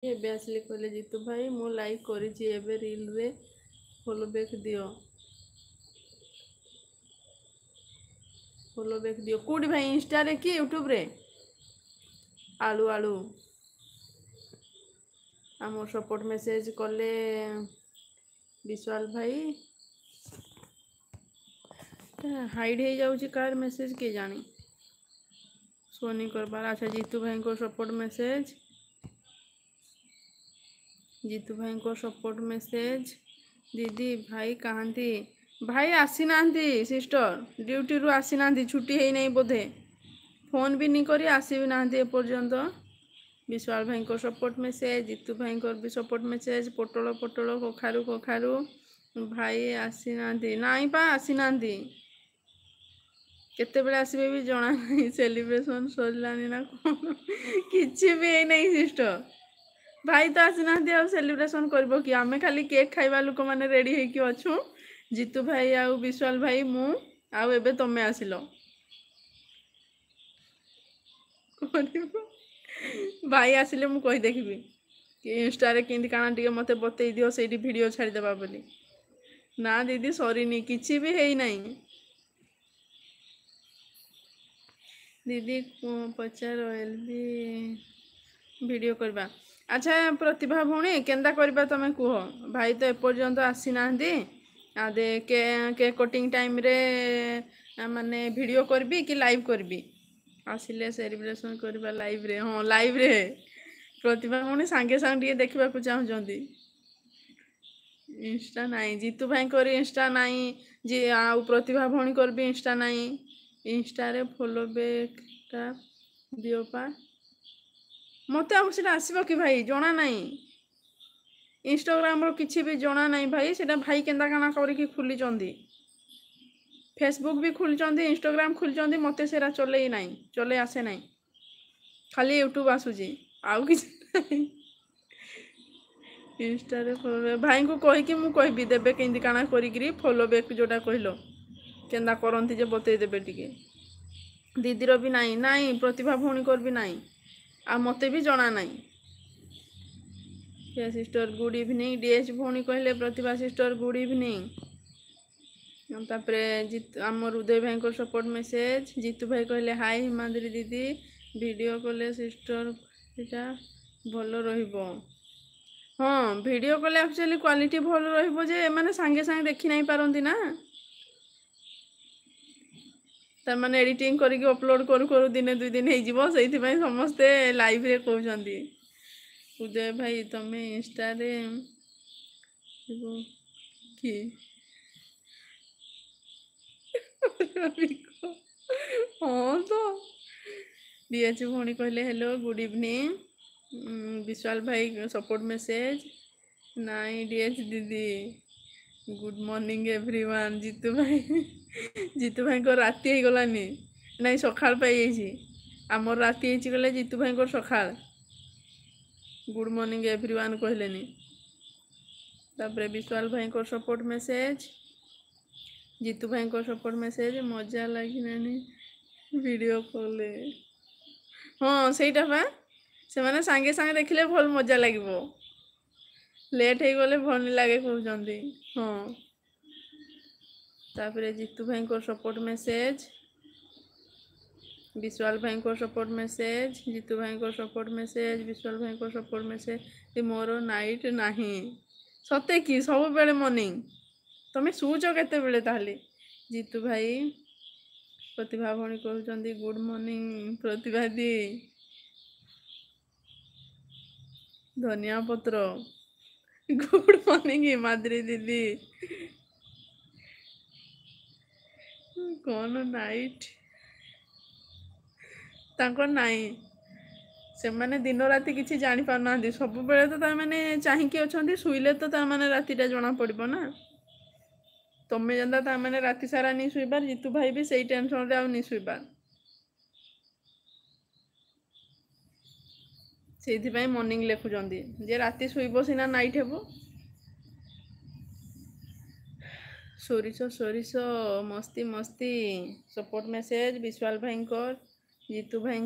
ଏବେ ଆସିଲେ କହିଲେ ଜିତୁ ଭାଇ ମୁଁ ଲାଇକ୍ କରିଛି ଏବେ ରିଲ୍ରେ ଫଲୋ ବ୍ୟାକ୍ ଦିଅ କେଉଁଠି ଭାଇ ଇନଷ୍ଟାରେ କି ୟୁଟ୍ୟୁବରେ ଆଳୁ ଆଳୁ ଆମ ସପୋର୍ଟ ମେସେଜ କଲେ ବିଶ୍ୱାଳ ଭାଇ ହାଇଡ୍ ହେଇଯାଉଛି କାର ମେସେଜ କିଏ ଜାଣି ଶୋନି କରବାର ଆଚ୍ଛା ଜିତୁ ଭାଇଙ୍କ ସପୋର୍ଟ ମେସେଜ ଜିତୁ ଭାଇଙ୍କ ସପୋର୍ଟ ମେସେଜ दीदी भाई कहाँती भाई आसी नांती सिस्टर ड्यूटी आसी नांती छुट्टी है नहीं बोधे फोन भी नहीं करी आसी भी नांती एपर्यंत विश्वाल भाई को सपोर्ट मेसेज जीतू भाई को भी सपोर्ट मेसेज पोटल पोटल कखारू कखारू भाई आसी नांती नाई पा आसी नांती केते बेले आसीबे भी जना नहीं सेलिब्रेशन सरलानी ना कौन किछि भी है नहीं सिस्टर भाई तो आसी ना सेलिब्रेशन करबो कि आमे खाली केक खाइबा लोक माने रेडी है कि अछु जीतू भाई आउ विश्वाल भाई मु आउ एबे तमे आसिलो भाई आसिले मु कहि देखबी कि इंस्टा रे किंदी काना टिके मते बतई दियो सेठी वीडियो छाड़ी देबा बोली ना दीदी सरीनी किछि भी हेई नहीं दीदी पचार एलबी वीडियो करबा अच्छा प्रतिभा भौणी केंदा करबा तमे कुह भाई तो एपर्यंत आसी नांदी आदे के कटिंग टाइम रे माने वीडियो करबी कि लाइव करबी आसिले सेलिब्रेशन करबा लाइव रे हां लाइव रे प्रतिभा भौणी सांगे सांग टिके देखबा को चाहउजंदी इंस्टा नाही जीतू भाई कर इंस्टा नाही जे आउ प्रतिभा भौणी कर भी इंस्टा नाही इंस्टा रे फॉलो बैक टा दियो पा मत आसब कि भाई जना ना इंस्टाग्राम किसी भी जना ना भाई से भाई केन्दा काना करके खुली फेसबुक भी खुली इंस्टाग्राम खुली मत से चले ना चले आसे ना खाली यूट्यूब आसूजी आउ कि इंस्टा भाई को कहीकि मुझे कहबी देवे केंदी काना करी फॉलो बैक जोटा कहल केन्दा करती जे बतई देवे टिके दीदीर भी नाई नाई प्रतिभा भौणी कर भी नाई आ मते भी जना नाई सिस्टर गुड इवनिंग डीएच भौणी कहले प्रतिभा सिस्टर गुड इवनिंग तापरे आम हृदय भाई को सपोर्ट मेसेज जीतू भाई कहले हाय हिमाद्री दीदी वीडियो कले सिस्टर सेटा भल रहिबो हाँ वीडियो कले एक्चुअली क्वालिटी भल रहिबो जे माने सांगे सांगे देखि नहीं पारंती ना तार एडिटिंग करके अपलोड करू करू दिने दुई दिन हो समस्ते लाइव रे कहउछंती उदय भाई तमे इंस्टा रे कि हाँ तो डीएच भौणी कहले हेलो गुड इवनिंग विशाल भाई सपोर्ट मेसेज नाई डीएच दीदी गुड मॉर्निंग एवरीवन जीतू भाई को राति हो गलानी नहीं सकाळ पाई आमर राति गले जीतू भाई को सकाळ गुड मॉर्निंग एवरीवन कहलेनी तापरे विशाल भाई को सपोर्ट मेसेज जीतू भाई को सपोर्ट मेसेज मजा लगी नानी वीडियो कॉल हाँ सेटा बा से माने सांगे सांगे देखले भल मजा लगिबो लेट हो गले भल लगे कहउजंदी हाँ तापरे जीतू भाई को सपोर्ट मेसेज विश्वाल भाई को सपोर्ट मेसेज जीतू भाई को सपोर्ट मेसेज विश्वाल भाई को सपोर्ट मेसेज मोर नाइट नाही सते कि सब बेले मॉर्निंग तमे सुच केते बेले ताहले जीतू भाई प्रतिभा भौणी कहउजंदी गुड मॉर्निंग प्रतिभा दी धनिया पत्र गुड मॉर्निंग हिमाद्री दीदी कौन नाइट तांको नाई से माने दिन राति किसी जानी पार ना सब बेले तो तार चाहिए अच्छा शुइले तो तार माने रातिटा जना पड़ो ना तमें जनता तार माने राति सारा नहीं शुइबार जीतू भाई भी सही टेंशन रे नहीं शुइबार से मॉर्निंग लिखुंट जे राति शुइब सीना नाइट हेबो सोरिष सोरिष मस्ती मस्ती सपोर्ट मेसेज विश्वाल भाई जीतू भाई